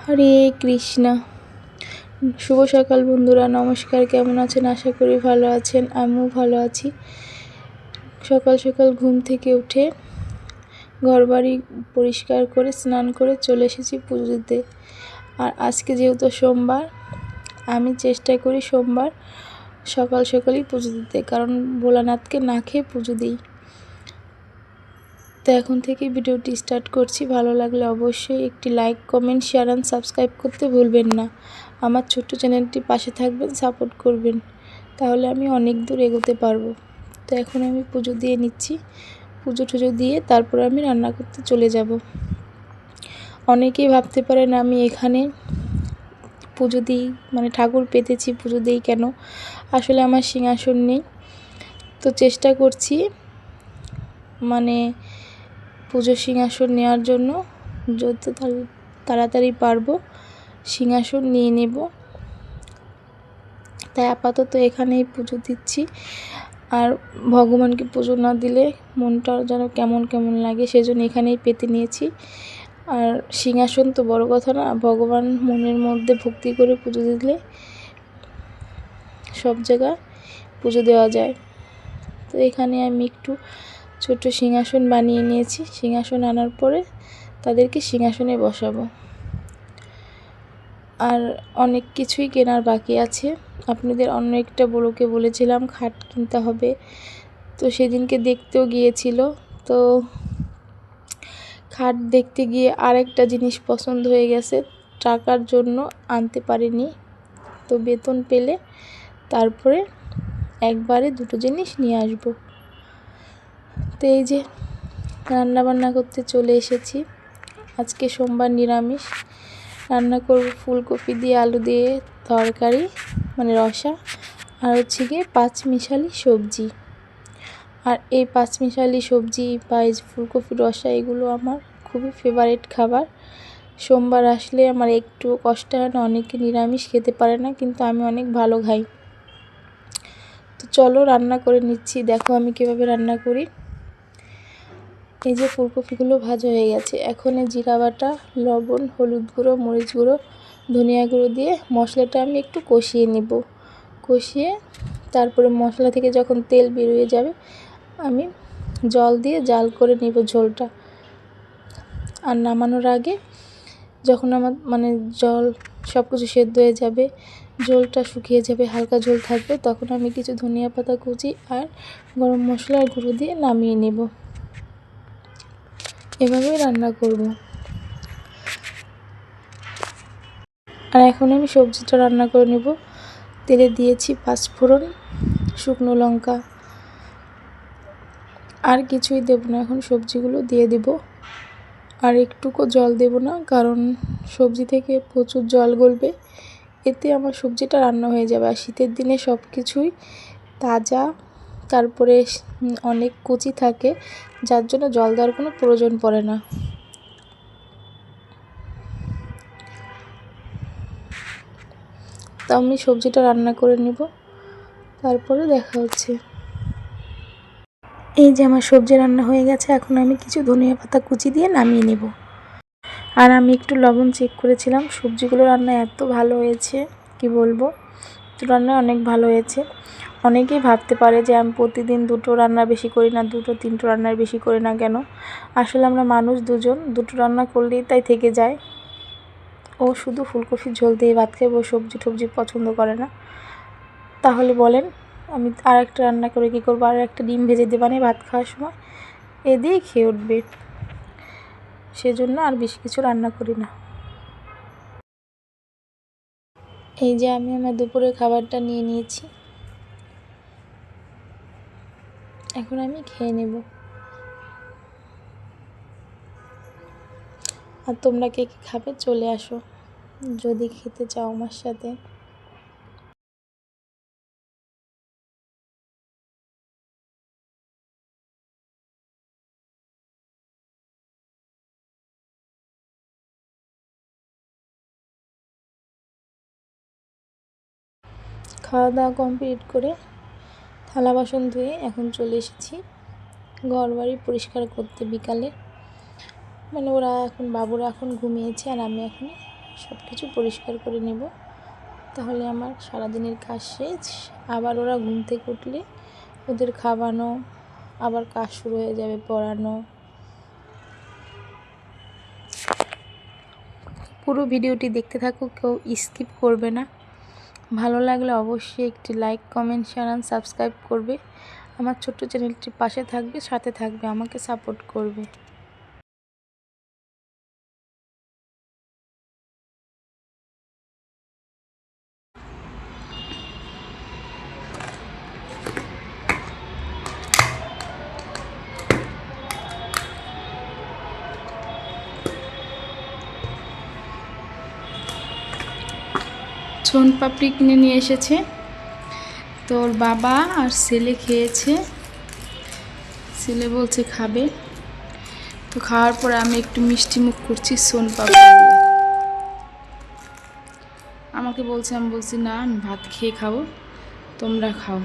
হরে কৃষ্ণ। শুভ সকাল বন্ধুরা, নমস্কার। কেমন আছেন? আশা করি ভালো আছেন। আমিও ভালো আছি। সকাল সকাল ঘুম থেকে উঠে ঘরবাড়ি পরিষ্কার করে স্নান করে চলে এসেছি পুজো দিতে। আর আজকে যেহেতু সোমবার, আমি চেষ্টা করি সোমবার সকাল সকালই পুজো দিতে, কারণ ভোলানাথকে না খেয়ে পুজো দিই। তো এখন থেকে ভিডিওটি স্টার্ট করছি। ভালো লাগলে অবশ্যই একটি like, comment, share and subscribe করতে ভুলবেন না। আমার ছোট্ট চ্যানেলটি পাশে থাকবেন, সাপোর্ট করবেন, তাহলে আমি অনেক দূর এগোতে পারবো। তো এখন আমি পুজো দিয়ে নিচ্ছি। পুজো টুজো দিয়ে তারপর আমি রান্না করতে চলে যাব। অনেকেই ভাবতে পারেন আমি এখানে পুজো দিই, মানে ঠাকুর পেতেছি, পুজো দিই কেন? আসলে আমার সিংহাসন নেই, তো চেষ্টা করছি মানে পুজো সিংহাসন নেওয়ার জন্য। যত তাড়াতাড়ি পারবো সিংহাসন নিয়ে নেব। তাই আপাতত এখানেই পুজো দিচ্ছি। আর ভগবানকে পুজো না দিলে মনটা যেন কেমন কেমন লাগে, সেজন্য এখানেই পেতে নিয়েছি। আর সিংহাসন তো বড় কথা না, ভগবান মনের মধ্যে ভক্তি করে পুজো দিলে সব জায়গায় পুজো দেওয়া যায়। তো এখানে আমি একটু ছোট সিংহাসন বানিয়ে নিয়েছি। সিংহাসন আনার পরে তাদেরকে সিংহাসনে বসাবো। আর অনেক কিছুই কেনার বাকি আছে। আপনাদের অন্য একটা বড়োকে বলেছিলাম খাট কিনতে হবে, তো সেদিনকে দেখতেও গিয়েছিল। তো খাট দেখতে গিয়ে আরেকটা জিনিস পছন্দ হয়ে গেছে, টাকার জন্য আনতে পারিনি। তো বেতন পেলে তারপরে একবারে দুটো জিনিস নিয়ে আসবো। তো এই যে রান্নাবান্না করতে চলে এসেছি। আজকে সোমবার নিরামিষ। রান্না করব ফুলকপি দিয়ে আলু দিয়ে তরকারি, মানে রসা, আর হচ্ছে গিয়ে পাঁচমিশালি সবজি। আর এই পাঁচমিশালি সবজি বা এই ফুলকপি রসা, এগুলো আমার খুবই ফেভারিট খাবার। সোমবার আসলে আমার একটু কষ্ট হয় না, অনেকে নিরামিষ খেতে পারে না, কিন্তু আমি অনেক ভালো খাই। তো চলো রান্না করে নিচ্ছি। দেখো আমি কীভাবে রান্না করি। এই যে ফুলকপিগুলো ভাজা হয়ে গেছে, এখন এই জিরা বাটা, লবণ, হলুদ গুঁড়ো, মরিচ গুঁড়ো, ধনিয়া গুঁড়ো দিয়ে মশলাটা আমি একটু কষিয়ে নেব। কষিয়ে তারপরে মশলা থেকে যখন তেল বেরিয়ে যাবে, আমি জল দিয়ে জাল করে নেব ঝোলটা। আর নামানোর আগে যখন আমার জল সব কিছু সেদ্ধ হয়ে যাবে, ঝোলটা শুকিয়ে যাবে, হালকা ঝোল থাকবে, তখন আমি কিছু ধনিয়া পাতা কুচি আর গরম মশলার গুঁড়ো দিয়ে নামিয়ে নেব। এভাবেই রান্না করব। আর এখন আমি সবজিটা রান্না করে নেব। তেলে দিয়েছি পাঁচফোড়ন, শুকনো লঙ্কা, আর কিছুই দেব না। এখন সবজিগুলো দিয়ে দেব। আর একটুকু জল দেব না, কারণ সবজি থেকে প্রচুর জল গলবে, এতে আমার সবজিটা রান্না হয়ে যাবে। আর শীতের দিনে সব কিছুই তাজা, তারপরে অনেক কুচি থাকে, যার জন্য জল দেওয়ার কোনো প্রয়োজন পড়ে না। তো আমি সবজিটা রান্না করে নেব, তারপরে দেখা হচ্ছে। এই যে আমার সবজি রান্না হয়ে গেছে, এখন আমি কিছু ধনিয়া পাতা কুচি দিয়ে নামিয়ে নেব। আর আমি একটু লবণ চেক করেছিলাম, সবজিগুলো রান্না এত ভালো হয়েছে কি বলবো। তো রান্না অনেক ভালো হয়েছে। অনেকেই ভাবতে পারে যে আমি প্রতিদিন দুটো রান্না বেশি করি না, দুটো তিনটো রান্নার বেশি করি না কেন। আসলে আমরা মানুষ দুজন, দুটো রান্না করলেই তাই থেকে যায়। ও শুধু ফুলকপির ঝোল দিয়ে ভাত খাবে, ও সবজি টবজি পছন্দ করে না। তাহলে বলেন আমি আর একটা রান্না করে কী করবো? আর একটা ডিম ভেজে দেবানি ভাত খাওয়ার সময়, এ দিয়েই খেয়ে উঠবে। সেজন্য আর বেশি কিছু রান্না করি না। এই যে আমি আমার দুপুরের খাবারটা নিয়ে নিয়েছি, এখন আমি খেয়ে নেব। আর তোমরা কে কী খাবে চলে আসো যদি খেতে চাও আমার সাথে। খাওয়া দাওয়া কমপ্লিট করে থালা বাসন ধুয়ে এখন চলে এসেছি ঘর বাড়ি পরিষ্কার করতে। বিকালে ওরা এখন, বাবুরা এখন ঘুমিয়েছে, আর আমি এখন সব কিছু পরিষ্কার করে নেব, তাহলে আমার সারাদিনের কাজ শেষ। আবার ওরা ঘুম থেকে উঠলে ওদের খাওয়ানো, আবার কাজ শুরু হয়ে যাবে, পড়ানো। পুরো ভিডিওটি দেখতে থাকো, কেউ স্কিপ করবে না। ভালো লাগলে অবশ্যই একটি লাইক, কমেন্ট, শেয়ার আর সাবস্ক্রাইব করবে। আমার ছোট্ট চ্যানেলটির পাশে থাকবে, সাথে থাকবে, আমাকে সাপোর্ট করবে। সোন পাপড়ি কিনে নিয়ে এসেছে, তোর বাবা আর ছেলে খেয়েছে। ছেলে বলছে খাবে, তো খাওয়ার পরে আমি একটু মিষ্টি মুখ করছি সোন পাপড়ি দিয়ে। আমাকে বলছে, আমি বলছি না, আমি ভাত খেয়ে খাবো, তোমরা খাও।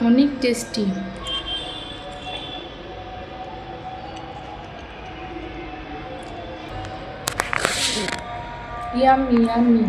অনেক টেস্টি। Yummy yummy.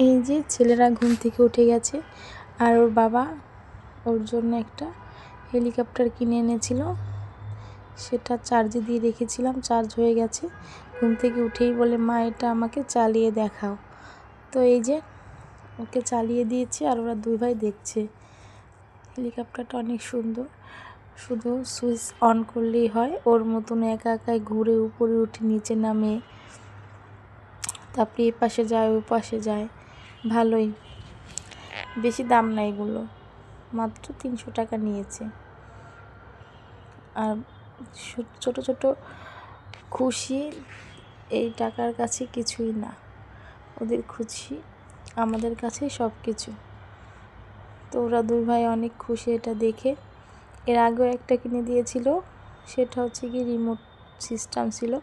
এই যে ছেলেরা ঘুম থেকে উঠে গেছে, আর ওর বাবা ওর জন্য একটা হেলিকপ্টার কিনে এনেছিল, সেটা চার্জে দিয়ে রেখেছিলাম, চার্জ হয়ে গেছে। ঘুম থেকে উঠেই বলে, মা এটা আমাকে চালিয়ে দেখাও। তো এই যে ওকে চালিয়ে দিয়েছি, আর ওরা দুই ভাই দেখছে। হেলিকপ্টারটা অনেক সুন্দর, শুধু সুইচ অন করলেই হয়, ওর মতন একা একাই ঘুরে, উপরে উঠে নিচে নামে, তারপরে এ পাশে যায় ওই পাশে যায়। ভালোই, বেশি দাম না এগুলো, মাত্র 300 টাকা নিয়েছে। আর ছোট ছোট খুশি এই টাকার কাছে কিছুই না, ওদের খুশি আমাদের কাছে সব কিছু। তো ওরা দুই ভাই অনেক খুশি এটা দেখে। এর আগেও একটা কিনে দিয়েছিল, সেটা হচ্ছে কি রিমোট সিস্টেম ছিল,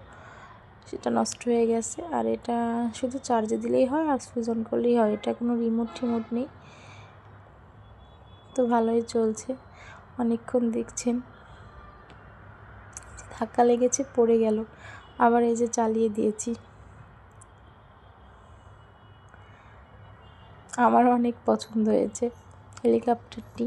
সেটা নষ্ট হয়ে গেছে। আর এটা শুধু চার্জে দিলেই হয় আর সুইচ অন করলেই হয়, এটা কোনো রিমোট টিমোট নেই। তো ভালোই চলছে, অনেকক্ষণ দেখছেন। ধাক্কা লেগেছে, পড়ে গেল, আবার এই যে চালিয়ে দিয়েছি। আমার অনেক পছন্দ হয়েছে হেলিকপ্টারটি।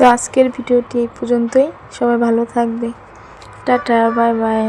তো আজকের ভিডিওটি এই পর্যন্তই। সবাই ভালো থাকবে। Tata, bye bye.